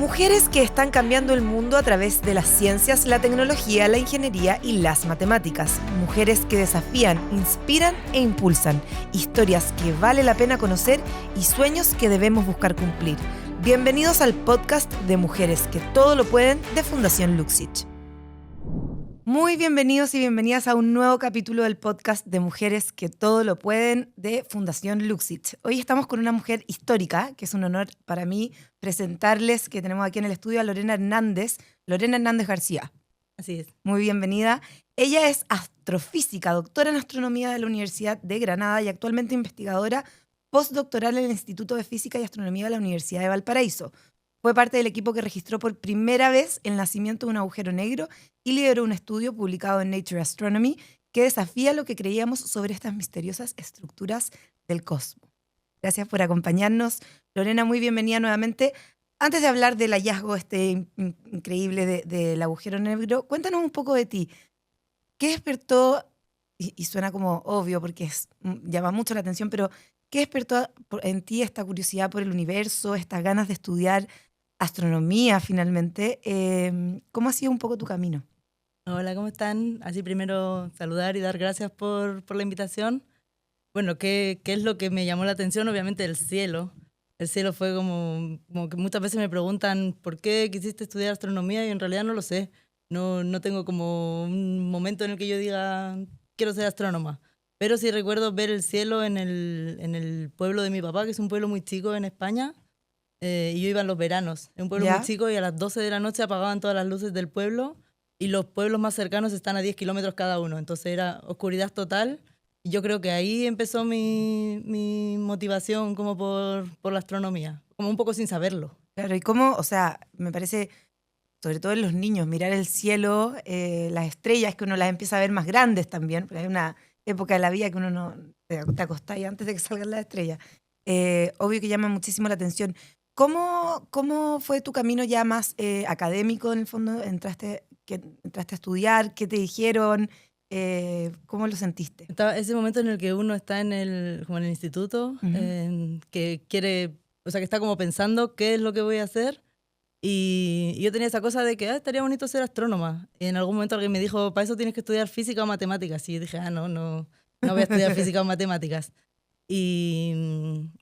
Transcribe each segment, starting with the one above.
Mujeres que están cambiando el mundo a través de las ciencias, la tecnología, la ingeniería y las matemáticas. Mujeres que desafían, inspiran e impulsan. Historias que vale la pena conocer y sueños que debemos buscar cumplir. Bienvenidos al podcast de Mujeres que todo lo pueden de Fundación Luxich. Muy bienvenidos y bienvenidas a un nuevo capítulo del podcast de Mujeres que todo lo pueden de Fundación Luxich. Hoy estamos con una mujer histórica, que es un honor para mí presentarles, que tenemos aquí en el estudio a Lorena Hernández García. Así es. Muy bienvenida. Ella es astrofísica, doctora en astronomía de la Universidad de Granada y actualmente investigadora postdoctoral en el Instituto de Física y Astronomía de la Universidad de Valparaíso. Fue parte del equipo que registró por primera vez el nacimiento de un agujero negro y lideró un estudio publicado en Nature Astronomy que desafía lo que creíamos sobre estas misteriosas estructuras del cosmos. Gracias por acompañarnos. Lorena, muy bienvenida nuevamente. Antes de hablar del hallazgo increíble del agujero negro, cuéntanos un poco de ti. ¿Qué despertó, y suena como obvio porque llama mucho la atención, pero qué despertó en ti esta curiosidad por el universo, estas ganas de estudiar astronomía finalmente? ¿Cómo ha sido un poco tu camino? Hola, ¿cómo están? Así primero saludar y dar gracias por la invitación. Bueno, ¿qué es lo que me llamó la atención? Obviamente el cielo. El cielo fue como que muchas veces me preguntan ¿por qué quisiste estudiar astronomía? Y en realidad no lo sé. No tengo como un momento en el que yo diga quiero ser astrónoma. Pero sí recuerdo ver el cielo en el pueblo de mi papá, que es un pueblo muy chico en España. Y yo iba en los veranos. Es un pueblo muy chico y a las 12 de la noche apagaban todas las luces del pueblo y los pueblos más cercanos están a 10 kilómetros cada uno. Entonces era oscuridad total. Y yo creo que ahí empezó mi motivación como por la astronomía, como un poco sin saberlo. Claro, y cómo, o sea, me parece, sobre todo en los niños, mirar el cielo, las estrellas, que uno las empieza a ver más grandes también, porque hay una época de la vida que uno no te acostás antes de que salgan las estrellas. Obvio que llama muchísimo la atención. ¿Cómo fue tu camino ya más académico en el fondo? ¿Entraste a estudiar? ¿Qué te dijeron? ¿Cómo lo sentiste? Estaba ese momento en el que uno está como en el instituto, que quiere, o sea, que está como pensando qué es lo que voy a hacer. Y yo tenía esa cosa de que estaría bonito ser astrónoma. Y en algún momento alguien me dijo, para eso tienes que estudiar física o matemáticas. Y yo dije, no voy a estudiar física o matemáticas. Y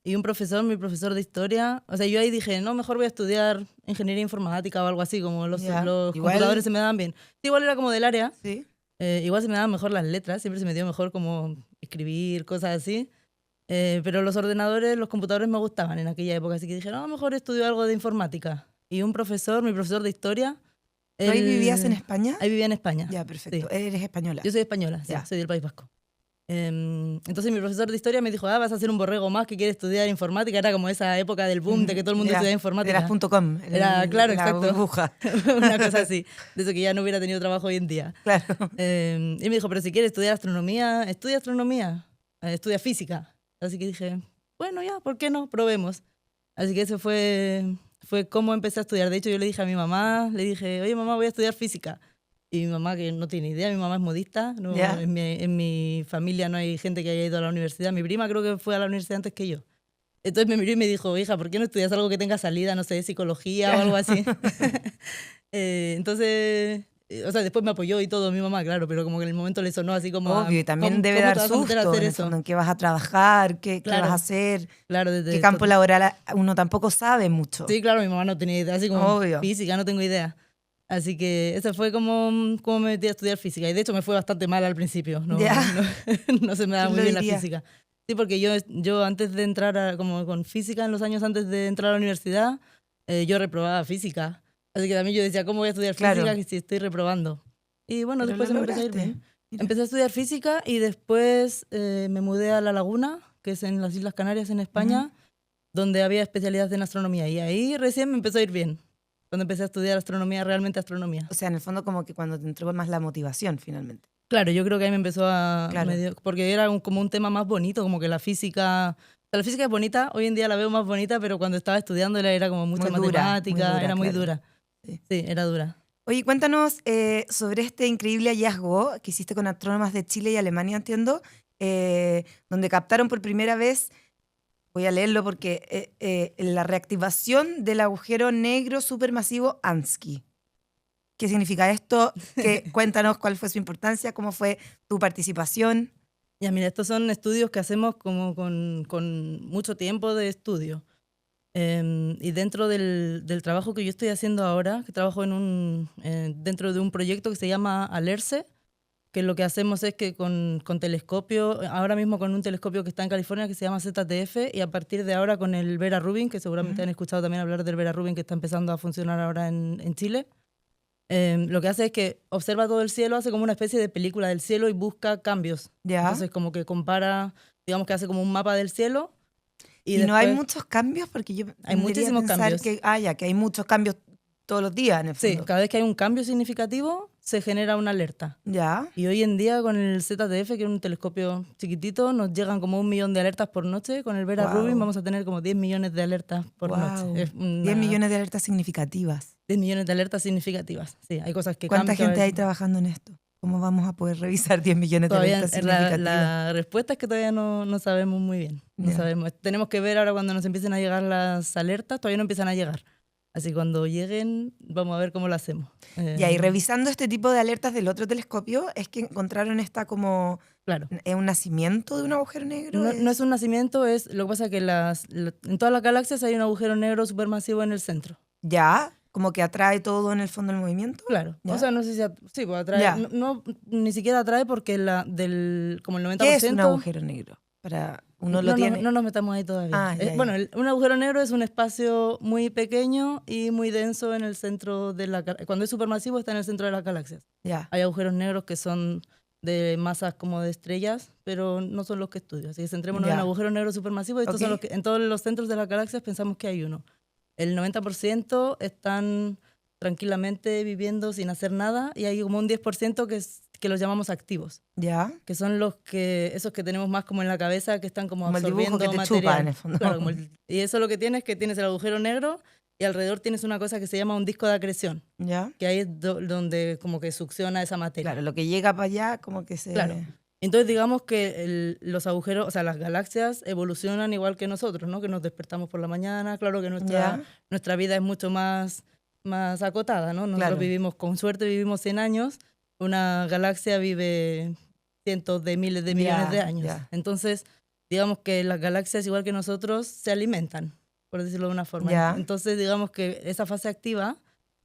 un profesor, mi profesor de historia, o sea, yo ahí dije, no, mejor voy a estudiar ingeniería informática o algo así, como los computadores se me daban bien. Sí, igual era como del área, ¿sí? Igual se me daban mejor las letras, siempre se me dio mejor como escribir, cosas así. Pero los ordenadores, los computadores me gustaban en aquella época, así que dije, no, mejor estudio algo de informática. Y un profesor, mi profesor de historia... ¿Tú ahí vivías en España? Ahí vivía en España. Ya, perfecto. Sí. ¿Eres española? Yo soy española, sí, soy del País Vasco. Entonces mi profesor de historia me dijo, vas a ser un borrego más que quiere estudiar informática. Era como esa época del boom de que todo el mundo estudiaba informática. Eras .com. Era, claro, exacto. Burbuja. Una cosa así, de eso que ya no hubiera tenido trabajo hoy en día. Claro. Y me dijo, pero si quieres estudiar astronomía, estudia física. Así que dije, bueno, ya, ¿por qué no? Probemos. Así que eso fue como empecé a estudiar. De hecho, yo le dije a mi mamá, oye, mamá, voy a estudiar física. Y mi mamá, que no tiene idea, mi mamá es modista, no, en mi familia no hay gente que haya ido a la universidad. Mi prima creo que fue a la universidad antes que yo. Entonces me miró y me dijo, hija, ¿por qué no estudias algo que tenga salida, no sé, psicología o algo así? Entonces, o sea, después me apoyó y todo mi mamá, claro, pero como que en el momento le sonó así como... Obvio, y también debe dar susto en qué vas a trabajar, qué vas a hacer, qué campo laboral uno tampoco sabe mucho. Sí, claro, mi mamá no tenía idea, así como física, no tengo idea. Así que eso fue como me metí a estudiar física. Y de hecho me fue bastante mal al principio. No se me daba muy bien la física. Sí, porque yo antes de entrar como con física, en los años antes de entrar a la universidad, yo reprobaba física. Así que también yo decía, ¿cómo voy a estudiar física si estoy reprobando? Y bueno, pero después se me empezó a ir bien. Empecé a estudiar física y después me mudé a La Laguna, que es en las Islas Canarias, en España, donde había especialidad en astronomía. Y ahí recién me empezó a ir bien. Cuando empecé a estudiar astronomía, realmente astronomía. O sea, en el fondo como que cuando te entró más la motivación, finalmente. Claro, yo creo que ahí me empezó porque era como un tema más bonito, como que la física... O sea, la física es bonita, hoy en día la veo más bonita, pero cuando estaba estudiándola era como mucha matemática, era muy dura. Sí, era dura. Oye, cuéntanos sobre este increíble hallazgo que hiciste con astrónomas de Chile y Alemania, entiendo, donde captaron por primera vez Voy a leerlo porque la reactivación del agujero negro supermasivo Ansky. ¿Qué significa esto? Cuéntanos cuál fue su importancia, cómo fue tu participación. Ya, mira, estos son estudios que hacemos como con mucho tiempo de estudio. Y dentro del trabajo que yo estoy haciendo ahora, que trabajo dentro de un proyecto que se llama ALERCE, que lo que hacemos es que con telescopio, ahora mismo con un telescopio que está en California que se llama ZTF, y a partir de ahora con el Vera Rubin, que seguramente han escuchado también hablar del Vera Rubin, que está empezando a funcionar ahora en Chile, lo que hace es que observa todo el cielo, hace como una especie de película del cielo y busca cambios. ¿Ya? Entonces como que compara, digamos que hace como un mapa del cielo. ¿Y no hay muchos cambios? Porque yo hay muchísimos cambios. Que hay muchos cambios todos los días, en el fondo. Sí, cada vez que hay un cambio significativo, se genera una alerta. ¿Ya? Y hoy en día con el ZTF, que es un telescopio chiquitito, nos llegan como 1 millón de alertas por noche. Con el Vera Rubin vamos a tener como 10 millones de alertas por noche. 10 millones de alertas significativas. 10 millones de alertas significativas, sí. Hay cosas que ¿Cuánta gente hay trabajando en esto? ¿Cómo vamos a poder revisar 10 millones de alertas significativas? La respuesta es que todavía no sabemos muy bien. No sabemos. Tenemos que ver ahora cuando nos empiecen a llegar las alertas. Todavía no empiezan a llegar. Así que cuando lleguen, vamos a ver cómo lo hacemos. Y revisando este tipo de alertas del otro telescopio, es que encontraron esta como... Claro. ¿Es un nacimiento de un agujero negro? No es un nacimiento, lo que pasa es que en todas las galaxias hay un agujero negro supermasivo en el centro. ¿Ya? ¿Como que atrae todo en el fondo del movimiento? Claro. ¿Ya? O sea, no sé si... Sí, pues atrae... ni siquiera atrae porque como el 90%... ¿Qué es un agujero negro? Para uno lo tiene... No nos metamos ahí todavía. Bueno, un agujero negro es un espacio muy pequeño y muy denso en el centro de la... Cuando es supermasivo está en el centro de las galaxias. Ya. Hay agujeros negros que son de masas como de estrellas, pero no son los que estudio. Así que centrémonos en agujeros negros supermasivos. Estos son los que en todos los centros de las galaxias pensamos que hay uno. El 90% están tranquilamente viviendo sin hacer nada y hay como un 10% que los llamamos activos. ¿Ya? Que son esos que tenemos más como en la cabeza, que están como el absorbiendo dibujo que te material. chupa, en el fondo. Claro, y eso lo que tienes es que tienes el agujero negro y alrededor tienes una cosa que se llama un disco de acreción. ¿Ya? Que ahí es donde como que succiona esa materia. Claro, lo que llega para allá como que se... Claro. Entonces digamos que los agujeros, o sea, las galaxias evolucionan igual que nosotros, ¿no? Que nos despertamos por la mañana, claro que nuestra vida es mucho más acotada, ¿no? Nosotros vivimos, con suerte vivimos 100 años, una galaxia vive cientos de miles de millones de años. Entonces, digamos que las galaxias, igual que nosotros, se alimentan, por decirlo de una forma. Entonces, digamos que esa fase activa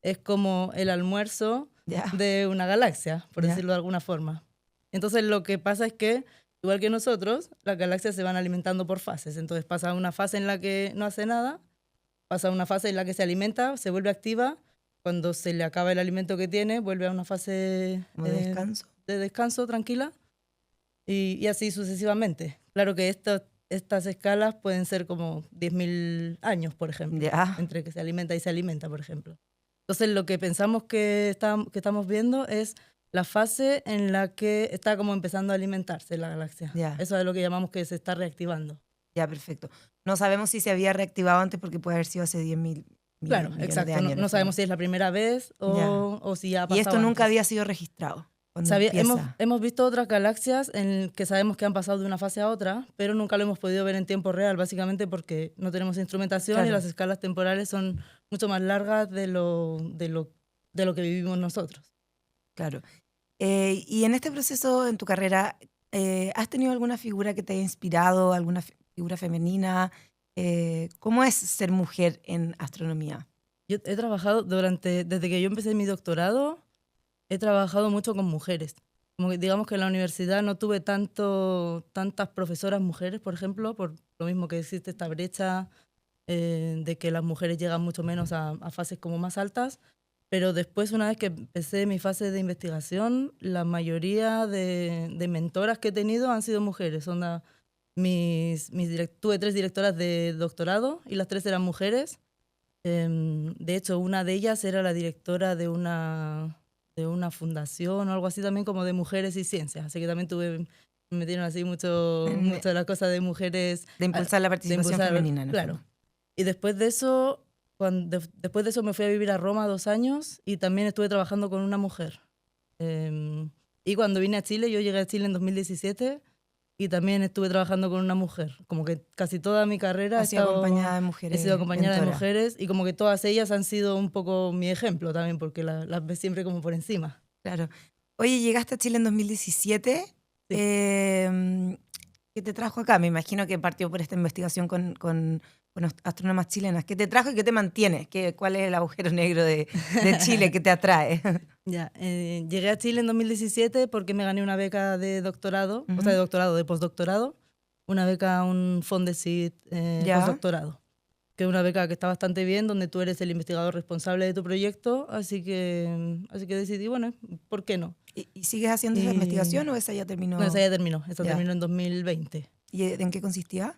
es como el almuerzo de una galaxia, por decirlo de alguna forma. Entonces, lo que pasa es que, igual que nosotros, las galaxias se van alimentando por fases. Entonces, pasa una fase en la que no hace nada, pasa una fase en la que se alimenta, se vuelve activa. Cuando se le acaba el alimento que tiene, vuelve a una fase de descanso tranquila y así sucesivamente. Claro que estas escalas pueden ser como 10.000 años, por ejemplo, entre que se alimenta y se alimenta, por ejemplo. Entonces, lo que pensamos que estamos viendo es la fase en la que está como empezando a alimentarse la galaxia. Eso es lo que llamamos que se está reactivando. Ya, perfecto. No sabemos si se había reactivado antes porque puede haber sido hace 10.000 Claro, exacto. De años, no sabemos si es la primera vez o si ya ha pasado. Y esto nunca antes. había sido registrado. Hemos visto otras galaxias en que sabemos que han pasado de una fase a otra, pero nunca lo hemos podido ver en tiempo real, básicamente porque no tenemos instrumentación y las escalas temporales son mucho más largas de lo que vivimos nosotros. Claro. Y en este proceso, en tu carrera, ¿has tenido alguna figura que te haya inspirado, alguna figura femenina? ¿Cómo es ser mujer en astronomía? Yo he trabajado desde que yo empecé mi doctorado, he trabajado mucho con mujeres. Como que, digamos que en la universidad no tuve tantas profesoras mujeres, por ejemplo, por lo mismo que existe esta brecha de que las mujeres llegan mucho menos a fases como más altas. Pero después, una vez que empecé mi fase de investigación, la mayoría de mentoras que he tenido han sido mujeres. Tuve 3 directoras de doctorado y las 3 eran mujeres. De hecho, una de ellas era la directora de una fundación o algo así también como de mujeres y ciencias. Así que también me metieron así mucho de la cosa de mujeres. De impulsar la participación femenina. Claro. Y después de eso me fui a vivir a Roma 2 años y también estuve trabajando con una mujer. Y cuando vine a Chile, yo llegué a Chile en 2017, y también estuve trabajando con una mujer. Como que casi toda mi carrera Has sido acompañada de mujeres. he sido acompañada de mentoras. mujeres y como que todas ellas han sido un poco mi ejemplo también, porque las ves siempre como por encima. Claro. Oye, llegaste a Chile en 2017. Sí. ¿Qué te trajo acá? Me imagino que partió por esta investigación con astrónomas chilenas. ¿Qué te trajo y qué te mantiene? ¿Cuál es el agujero negro de Chile que te atrae? Ya, llegué a Chile en 2017 porque me gané una beca de doctorado, o sea, de doctorado, de postdoctorado, una beca, un Fondesit Ya. postdoctorado, que es una beca que está bastante bien, donde tú eres el investigador responsable de tu proyecto, así que decidí, bueno, ¿por qué no? ¿Y sigues haciendo esa Y- investigación o esa ya terminó? No, esa ya terminó, esa Ya. terminó en 2020. ¿Y en qué consistía?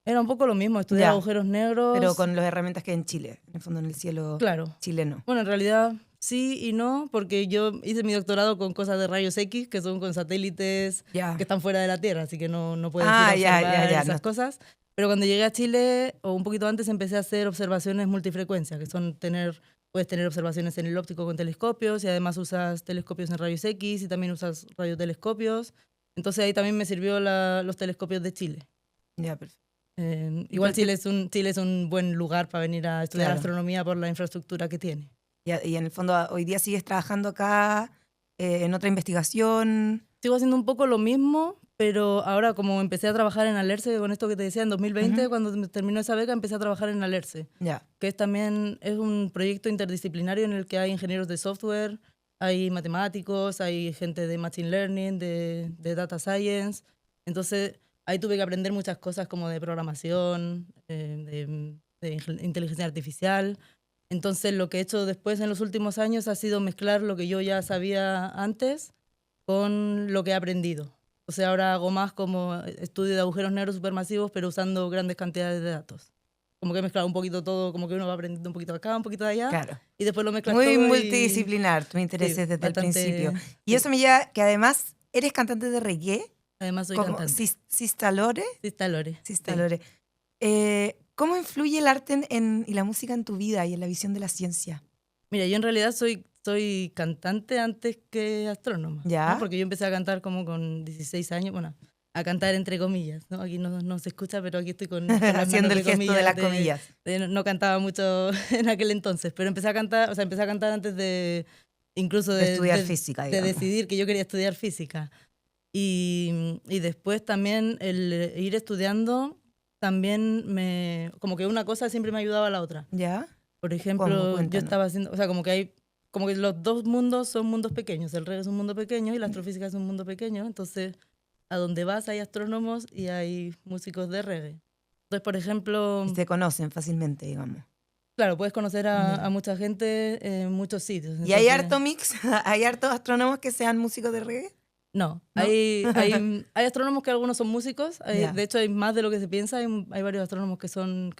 Era un poco lo mismo, estudiar Ya. agujeros negros. Pero con las herramientas que hay en Chile, en el fondo en el cielo Claro. chileno. Bueno, en realidad sí y no, porque yo hice mi doctorado con cosas de rayos X, que son con satélites Ya. que están fuera de la Tierra, así que no puedes ir Ah, a ya, observar ya. esas No. cosas. Pero cuando llegué a Chile, o un poquito antes, empecé a hacer observaciones multifrecuencia, que son puedes tener observaciones en el óptico con telescopios y además usas telescopios en rayos X y también usas radiotelescopios. Entonces ahí también me sirvió los telescopios de Chile. Ya, perfecto. Igual Chile Chile es un buen lugar para venir a estudiar Claro. astronomía por la infraestructura que tiene. Y en el fondo hoy día sigues trabajando acá en otra investigación. Sigo haciendo un poco lo mismo, pero ahora como empecé a trabajar en Alerce, con esto que te decía, en 2020, cuando terminó esa beca, empecé a trabajar en Alerce, Ya. que es un proyecto interdisciplinario en el que hay ingenieros de software, hay matemáticos, hay gente de machine learning, de data science. Entonces ahí tuve que aprender muchas cosas como de programación, de inteligencia artificial. Entonces lo que he hecho después en los últimos años ha sido mezclar lo que yo ya sabía antes con lo que he aprendido. O sea, ahora hago más como estudio de agujeros negros supermasivos, pero usando grandes cantidades de datos. Como que he mezclado un poquito todo, como que uno va aprendiendo un poquito de acá, un poquito de allá, Claro. y después lo mezclas Muy todo multidisciplinar, tus intereses sí, desde bastante, el principio. Y sí. eso me lleva que además eres cantante de reggae, Además soy como cantante. Sista Lore. Sí, está Lore. Sista Sí. Lore. ¿Cómo influye el arte y la música en tu vida y en la visión de la ciencia? Mira, yo en realidad soy cantante antes que astrónoma. ¿Ya? ¿No? Porque yo empecé a cantar como con 16 años, bueno, a cantar entre comillas, ¿no? Aquí no se escucha, pero aquí estoy con las Haciendo manos el gesto de las comillas. No cantaba mucho en aquel entonces, pero empecé a cantar antes de incluso De estudiar física, de digamos. decidir que yo quería estudiar física. Y después también el ir estudiando, también como que una cosa siempre me ayudaba a la otra. ¿Ya? Por ¿Cómo? ejemplo, yo Cuéntanos. estaba haciendo, o sea, como que los dos mundos son mundos pequeños. El reggae es un mundo pequeño y la astrofísica es un mundo pequeño. Entonces, a donde vas hay astrónomos y hay músicos de reggae. Entonces, por ejemplo, Y se conocen fácilmente, digamos. claro, puedes conocer Ya. a mucha gente en muchos sitios. ¿Y hay Entonces, harto mix? ¿Hay hartos astrónomos que sean músicos de reggae? No, ¿No? hay astrónomos que algunos son músicos. Ya. De hecho, hay más de lo que se piensa. Hay varios astrónomos que son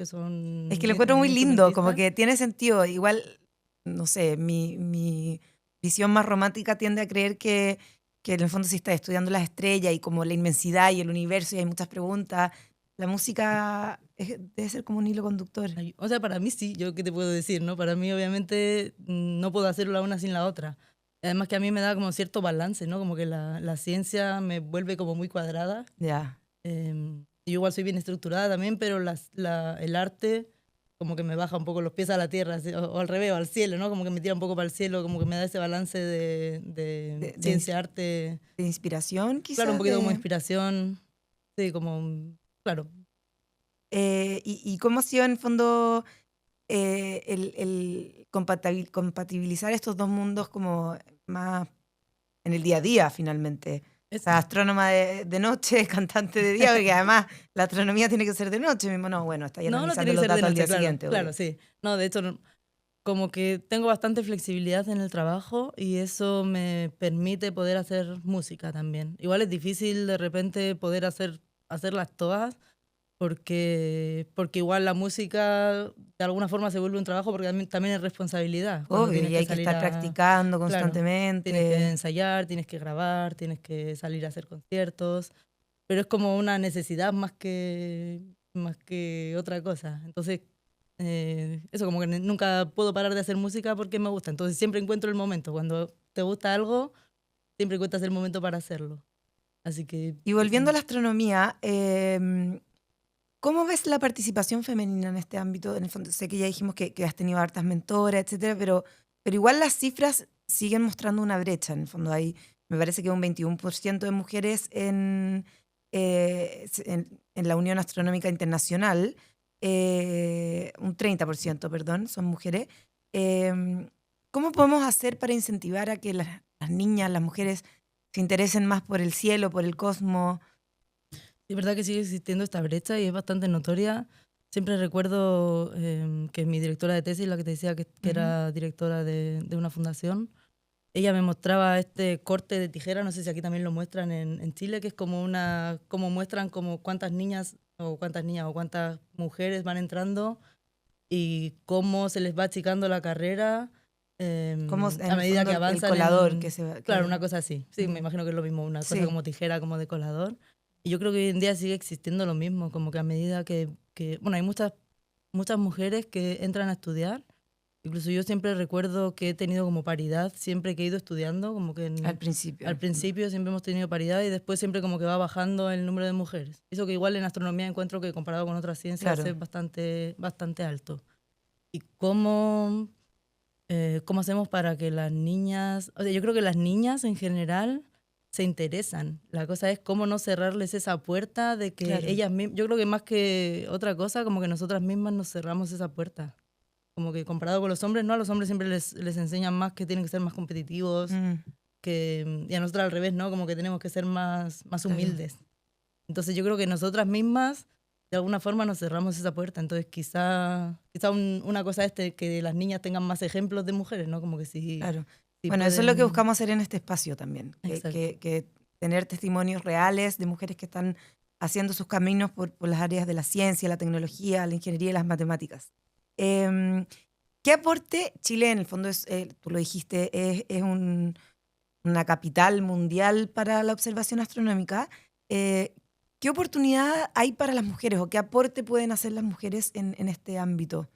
Es que lo encuentro muy lindo, como instrumentistas. que tiene sentido. Igual, no sé, mi visión más romántica tiende a creer que en el fondo si estás estudiando las estrellas y como la inmensidad y el universo y hay muchas preguntas, la música debe ser como un hilo conductor. O sea, para mí sí, yo qué te puedo decir, ¿no? Para mí obviamente no puedo hacerlo la una sin la otra. Además que a mí me da como cierto balance, ¿no? Como que la ciencia me vuelve como muy cuadrada. Ya. Yo igual soy bien estructurada también, pero el arte como que me baja un poco los pies a la tierra, o al revés, o al cielo, ¿no? Como que me tira un poco para el cielo, como que me da ese balance de ciencia, arte. ¿De inspiración, quizás? Claro, un poquito como inspiración. Sí, como, claro. ¿Y cómo ha sido en el fondo el compatibilizar estos dos mundos como más en el día a día finalmente? O sea, astrónoma de noche, cantante de día, porque además la astronomía tiene que ser de noche mismo. No, bueno, está ya No analizando tiene que los ser de datos al noche, día claro, siguiente. claro, obvio. sí. No, de hecho, como que tengo bastante flexibilidad en el trabajo y eso me permite poder hacer música también. Igual es difícil de repente poder hacerlas todas porque igual la música de alguna forma se vuelve un trabajo porque también es responsabilidad. Cuando Obvio, tienes y hay que salir estar practicando Claro, constantemente. tienes que ensayar, tienes que grabar, tienes que salir a hacer conciertos, pero es como una necesidad más que otra cosa. Entonces, eso como que nunca puedo parar de hacer música porque me gusta. Entonces siempre encuentro el momento. Cuando te gusta algo, siempre encuentras el momento para hacerlo. Así que... Y volviendo a la astronomía, ¿cómo ves la participación femenina en este ámbito? En el fondo, sé que ya dijimos que has tenido hartas mentoras, etcétera, pero igual las cifras siguen mostrando una brecha. En el fondo, hay, me parece que un 21% de mujeres en la Unión Astronómica Internacional, un 30%, perdón, son mujeres. ¿Cómo podemos hacer para incentivar a que las niñas, las mujeres, se interesen más por el cielo, por el cosmos? Es verdad que sigue existiendo esta brecha y es bastante notoria. Siempre recuerdo que mi directora de tesis, la que te decía que era directora de una fundación, ella me mostraba este corte de tijera, no sé si aquí también lo muestran en Chile, que es como como muestran como cuántas niñas o cuántas mujeres van entrando y cómo se les va achicando la carrera Como a medida que avanzan. El colador que se va. Claro, una cosa así. Sí, me imagino que es lo mismo, una cosa como tijera, como de colador. Y yo creo que hoy en día sigue existiendo lo mismo, como que a medida bueno, hay muchas mujeres que entran a estudiar. Incluso yo siempre recuerdo que he tenido como paridad siempre que he ido estudiando, como que Al principio. Al principio siempre hemos tenido paridad y después siempre como que va bajando el número de mujeres. Eso que igual en astronomía encuentro que comparado con otras ciencias es bastante alto. ¿Y cómo hacemos para que las niñas... O sea, yo creo que las niñas en general se interesan. La cosa es cómo no cerrarles esa puerta de que ellas mismas... Yo creo que más que otra cosa, como que nosotras mismas nos cerramos esa puerta. Como que comparado con los hombres, ¿no? A los hombres siempre les enseñan más que tienen que ser más competitivos, y a nosotros al revés, ¿no? Como que tenemos que ser más humildes. Entonces yo creo que nosotras mismas de alguna forma nos cerramos esa puerta. Entonces quizá una cosa es que las niñas tengan más ejemplos de mujeres, ¿no? Como que sí. Claro. Sí bueno, eso es lo que buscamos hacer en este espacio también. Que tener testimonios reales de mujeres que están haciendo sus caminos por las áreas de la ciencia, la tecnología, la ingeniería y las matemáticas. ¿Qué aporte Chile, en el fondo, tú lo dijiste, es una capital mundial para la observación astronómica? ¿Qué oportunidad hay para las mujeres o qué aporte pueden hacer las mujeres en este ámbito?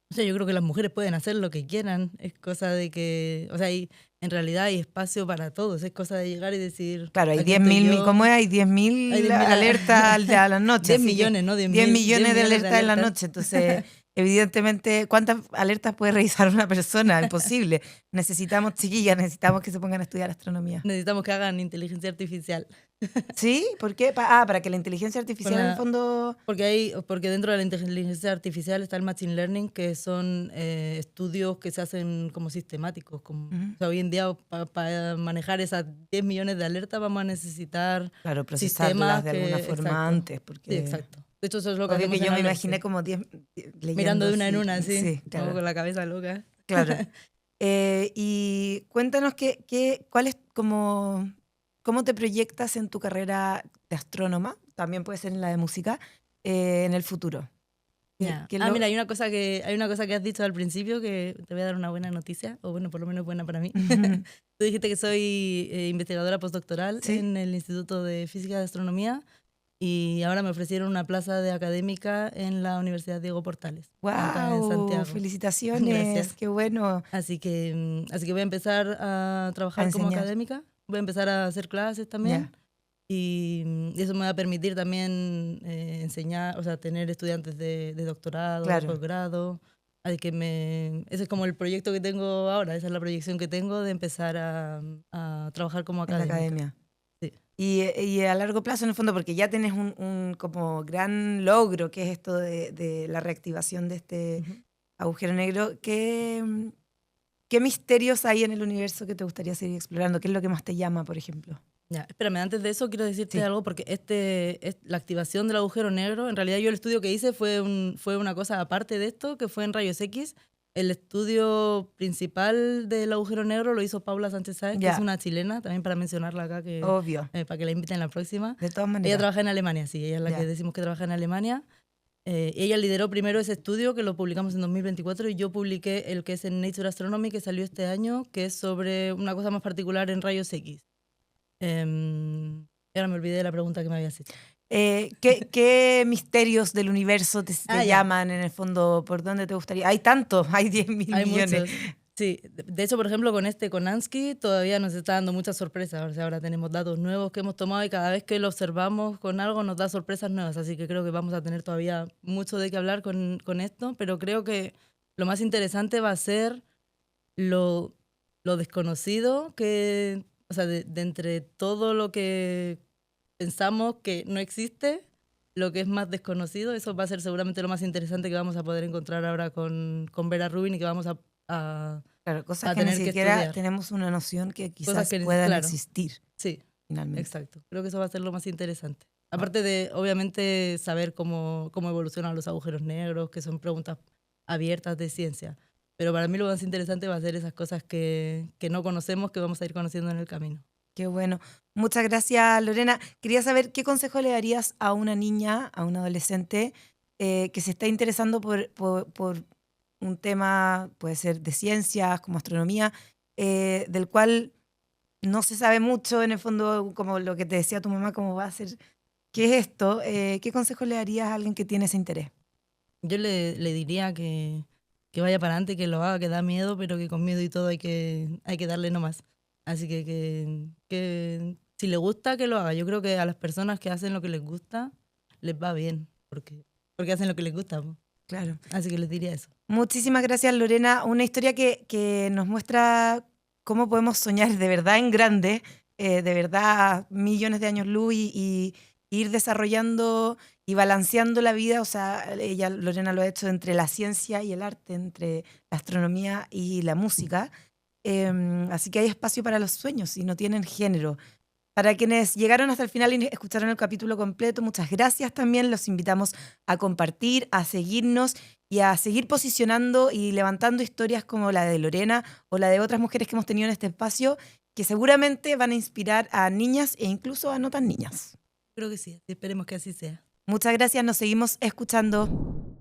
O sea, yo creo que las mujeres pueden hacer lo que quieran. Es cosa de que, o sea, en realidad hay espacio para todos. Es cosa de llegar y decir... Claro, hay 10.000, ¿cómo es? Hay 10.000 alertas a la noche. 10 millones, ¿no? 10 millones de alertas en la noche. Entonces, evidentemente, ¿cuántas alertas puede revisar una persona? Imposible. Necesitamos chiquillas, necesitamos que se pongan a estudiar astronomía. Necesitamos que hagan inteligencia artificial. ¿Sí? ¿Por qué? Para que la inteligencia artificial en el fondo... Porque dentro de la inteligencia artificial está el machine learning, que son estudios que se hacen como sistemáticos. O sea, hoy en día para manejar esas 10 millones de alertas vamos a necesitar procesarlas de alguna forma antes. Porque... Sí, exacto. De hecho, eso es lo que hacemos que yo me imaginé como 10 leyendo. Mirando de una en una, sí. Sí, claro. Como con la cabeza loca. Claro. Y cuéntanos cuál es como... ¿Cómo te proyectas en tu carrera de astrónoma? También puede ser en la de música, en el futuro. Mira, hay una cosa que has dicho al principio que te voy a dar una buena noticia, o bueno, por lo menos buena para mí. Tú dijiste que soy investigadora postdoctoral en el Instituto de Física y Astronomía y ahora me ofrecieron una plaza de académica en la Universidad Diego Portales. ¡Wow! Acá en Santiago. ¡Felicitaciones! Gracias. ¡Qué bueno! Así que voy a empezar a trabajar como académica. Voy a empezar a hacer clases también y eso me va a permitir también enseñar, o sea, tener estudiantes de doctorado, de posgrado. Así que ese es como el proyecto que tengo ahora, esa es la proyección que tengo de empezar a trabajar como académica. En la academia. Sí. Y a largo plazo, en el fondo, porque ya tenés un como gran logro, que es esto de la reactivación de este agujero negro, ¿qué misterios hay en el universo que te gustaría seguir explorando? ¿Qué es lo que más te llama, por ejemplo? Ya, espérame, antes de eso quiero decirte algo, porque la activación del agujero negro, en realidad yo el estudio que hice fue una cosa aparte de esto, que fue en rayos X. El estudio principal del agujero negro lo hizo Paula Sánchez Sáez, que es una chilena, también para mencionarla acá, obvio, para que la inviten la próxima. De todas maneras. Ella trabaja en Alemania, sí, ella es la que decimos que trabaja en Alemania. Ella lideró primero ese estudio, que lo publicamos en 2024, y yo publiqué el que es en Nature Astronomy, que salió este año, que es sobre una cosa más particular en rayos X. Ahora me olvidé de la pregunta que me habías hecho. ¿Qué misterios del universo te llaman en el fondo? ¿Por dónde te gustaría? Hay tantos, hay 10.000 millones. Muchos. Sí, de hecho, por ejemplo, con Ansky todavía nos está dando muchas sorpresas. O sea, ahora tenemos datos nuevos que hemos tomado y cada vez que lo observamos con algo nos da sorpresas nuevas. Así que creo que vamos a tener todavía mucho de qué hablar con esto, pero creo que lo más interesante va a ser lo, lo desconocido que, o sea, de entre todo lo que pensamos que no existe, lo que es más desconocido, eso va a ser seguramente lo más interesante que vamos a poder encontrar ahora con Vera Rubin y que vamos Claro, cosas a que ni tener que siquiera estudiar. tenemos una noción que Cosas quizás que, puedan claro, existir sí, finalmente. exacto. Creo que eso va a ser lo más interesante. Aparte de, obviamente, saber cómo evolucionan los agujeros negros, que son preguntas abiertas de ciencia. Pero para mí lo más interesante va a ser esas cosas que no conocemos, que vamos a ir conociendo en el camino. Qué bueno. Muchas gracias, Lorena. Quería saber qué consejo le darías a una niña, a un adolescente que se está interesando por un tema, puede ser de ciencias, como astronomía, del cual no se sabe mucho, en el fondo, como lo que te decía tu mamá, cómo va a ser, qué es esto. ¿Qué consejo le darías a alguien que tiene ese interés? Yo le diría que vaya para adelante, que lo haga, que da miedo, pero que con miedo y todo hay que darle nomás. Así que si le gusta, que lo haga. Yo creo que a las personas que hacen lo que les gusta, les va bien, porque hacen lo que les gusta, po. Claro. Así que les diría eso. Muchísimas gracias, Lorena. Una historia que nos muestra cómo podemos soñar de verdad en grande, de verdad millones de años luz y ir desarrollando y balanceando la vida. O sea, ella, Lorena, lo ha hecho entre la ciencia y el arte, entre la astronomía y la música. Así que hay espacio para los sueños y no tienen género. Para quienes llegaron hasta el final y escucharon el capítulo completo, muchas gracias también. Los invitamos a compartir, a seguirnos y a seguir posicionando y levantando historias como la de Lorena o la de otras mujeres que hemos tenido en este espacio, que seguramente van a inspirar a niñas e incluso a no tan niñas. Creo que sí, esperemos que así sea. Muchas gracias, nos seguimos escuchando.